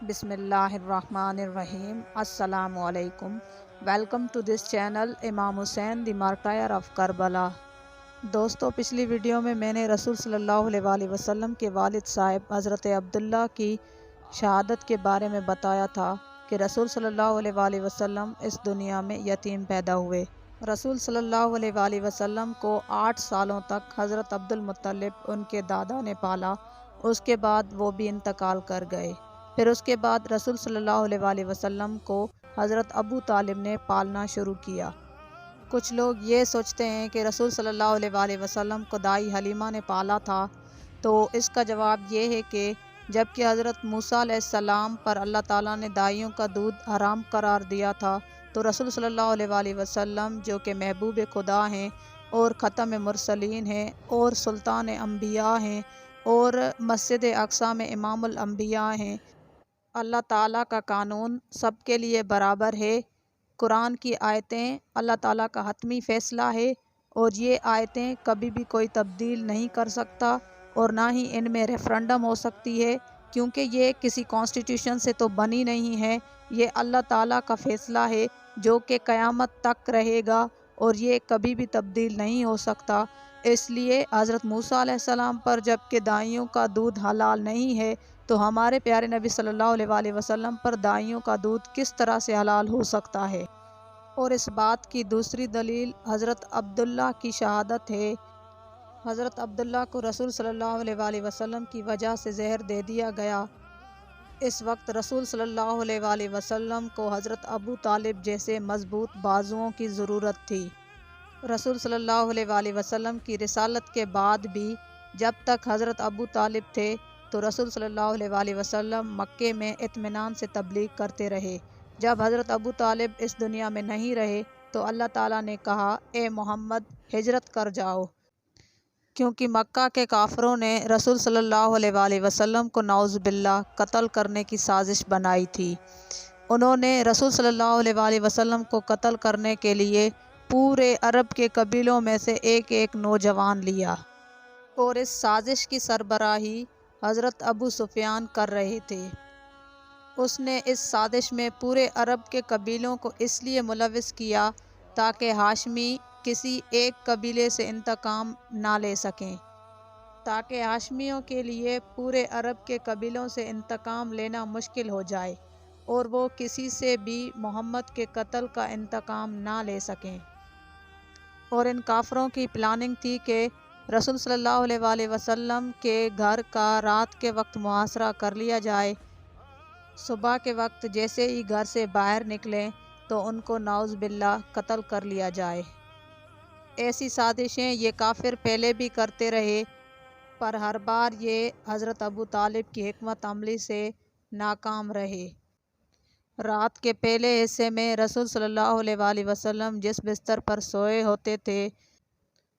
بسم اللہ الرحمن الرحیم۔ السلام علیکم۔ ویلکم ٹو دس چینل امام حسین دی مارٹائر آف کربلا۔ دوستو، پچھلی ویڈیو میں نے رسول صلی اللہ علیہ وآلہ وسلم کے والد صاحب حضرت عبداللہ کی شہادت کے بارے میں بتایا تھا کہ رسول صلی اللہ علیہ وآلہ وسلم اس دنیا میں یتیم پیدا ہوئے۔ رسول صلی اللہ علیہ وآلہ وسلم کو 8 سالوں تک حضرت عبدالمطلب ان کے دادا نے پالا۔ اس کے بعد وہ بھی انتقال کر گئے۔ پھر اس کے بعد رسول صلی اللہ علیہ وآلہ وسلم کو حضرت ابو طالب نے پالنا شروع کیا۔ کچھ لوگ یہ سوچتے ہیں کہ رسول صلی اللہ علیہ وآلہ وسلم کو دائی حلیمہ نے پالا تھا، تو اس کا جواب یہ ہے کہ جب کہ حضرت موسیٰ علیہ السلام پر اللہ تعالیٰ نے دائیوں کا دودھ حرام قرار دیا تھا، تو رسول صلی اللہ علیہ وآلہ وسلم جو کہ محبوب خدا ہیں اور ختم مرسلین ہیں اور سلطان انبیاء ہیں اور مسجد اقصیٰ میں امام الانبیاء ہیں، اللہ تعالیٰ کا قانون سب کے لیے برابر ہے۔ قرآن کی آیتیں اللہ تعالیٰ کا حتمی فیصلہ ہے، اور یہ آیتیں کبھی بھی کوئی تبدیل نہیں کر سکتا، اور نہ ہی ان میں ریفرنڈم ہو سکتی ہے، کیونکہ یہ کسی کانسٹیٹیوشن سے تو بنی نہیں ہے۔ یہ اللہ تعالیٰ کا فیصلہ ہے جو کہ قیامت تک رہے گا، اور یہ کبھی بھی تبدیل نہیں ہو سکتا۔ اس لیے حضرت موسیٰ علیہ السلام پر جب کہ دائیوں کا دودھ حلال نہیں ہے، تو ہمارے پیارے نبی صلی اللہ علیہ وآلہ وسلم پر دائیوں کا دودھ کس طرح سے حلال ہو سکتا ہے؟ اور اس بات کی دوسری دلیل حضرت عبداللہ کی شہادت ہے۔ حضرت عبداللہ کو رسول صلی اللہ علیہ وآلہ وسلم کی وجہ سے زہر دے دیا گیا۔ اس وقت رسول صلی اللہ علیہ وآلہ وسلم کو حضرت ابو طالب جیسے مضبوط بازوؤں کی ضرورت تھی۔ رسول صلی اللہ علیہ وآلہ وسلم کی رسالت کے بعد بھی جب تک حضرت ابو طالب تھے، تو رسول صلی اللہ علیہ وآلہ وسلم مکے میں اطمینان سے تبلیغ کرتے رہے۔ جب حضرت ابو طالب اس دنیا میں نہیں رہے، تو اللہ تعالیٰ نے کہا، اے محمد ہجرت کر جاؤ، کیونکہ مکہ کے کافروں نے رسول صلی اللہ علیہ وآلہ وسلم کو نعوذ باللہ قتل کرنے کی سازش بنائی تھی۔ انہوں نے رسول صلی اللہ علیہ وآلہ وسلم کو قتل کرنے کے لیے پورے عرب کے قبیلوں میں سے ایک ایک نوجوان لیا، اور اس سازش کی سربراہی حضرت ابو سفیان کر رہے تھے۔ اس نے اس سازش میں پورے عرب کے قبیلوں کو اس لیے ملوث کیا تاکہ ہاشمی کسی ایک قبیلے سے انتقام نہ لے سکیں، تاکہ ہاشمیوں کے لیے پورے عرب کے قبیلوں سے انتقام لینا مشکل ہو جائے، اور وہ کسی سے بھی محمد کے قتل کا انتقام نہ لے سکیں۔ اور ان کافروں کی پلاننگ تھی کہ رسول صلی اللہ علیہ وآلہ وسلم کے گھر کا رات کے وقت محاصرہ کر لیا جائے، صبح کے وقت جیسے ہی گھر سے باہر نکلیں تو ان کو نعوذ باللہ قتل کر لیا جائے۔ ایسی سازشیں یہ کافر پہلے بھی کرتے رہے، پر ہر بار یہ حضرت ابو طالب کی حکمت عملی سے ناکام رہے۔ رات کے پہلے حصے میں رسول صلی اللہ علیہ وآلہ وسلم جس بستر پر سوئے ہوتے تھے،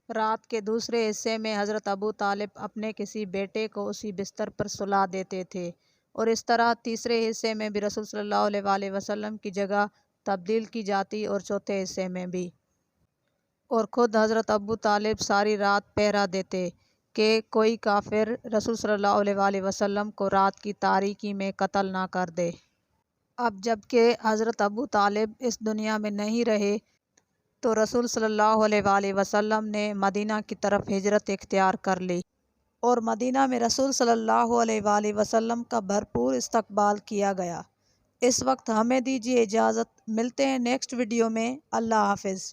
رات کے دوسرے حصے میں حضرت ابو طالب اپنے کسی بیٹے کو اسی بستر پر سلا دیتے تھے، اور اس طرح تیسرے حصے میں بھی رسول صلی اللہ علیہ وآلہ وسلم کی جگہ تبدیل کی جاتی، اور چوتھے حصے میں بھی۔ اور خود حضرت ابو طالب ساری رات پہرا دیتے کہ کوئی کافر رسول صلی اللہ علیہ وآلہ وسلم کو رات کی تاریکی میں قتل نہ کر دے۔ اب جب کہ حضرت ابو طالب اس دنیا میں نہیں رہے، تو رسول صلی اللہ علیہ وآلہ وسلم نے مدینہ کی طرف ہجرت اختیار کر لی، اور مدینہ میں رسول صلی اللہ علیہ وآلہ وسلم کا بھرپور استقبال کیا گیا۔ اس وقت ہمیں دیجیے اجازت، ملتے ہیں نیکسٹ ویڈیو میں۔ اللہ حافظ۔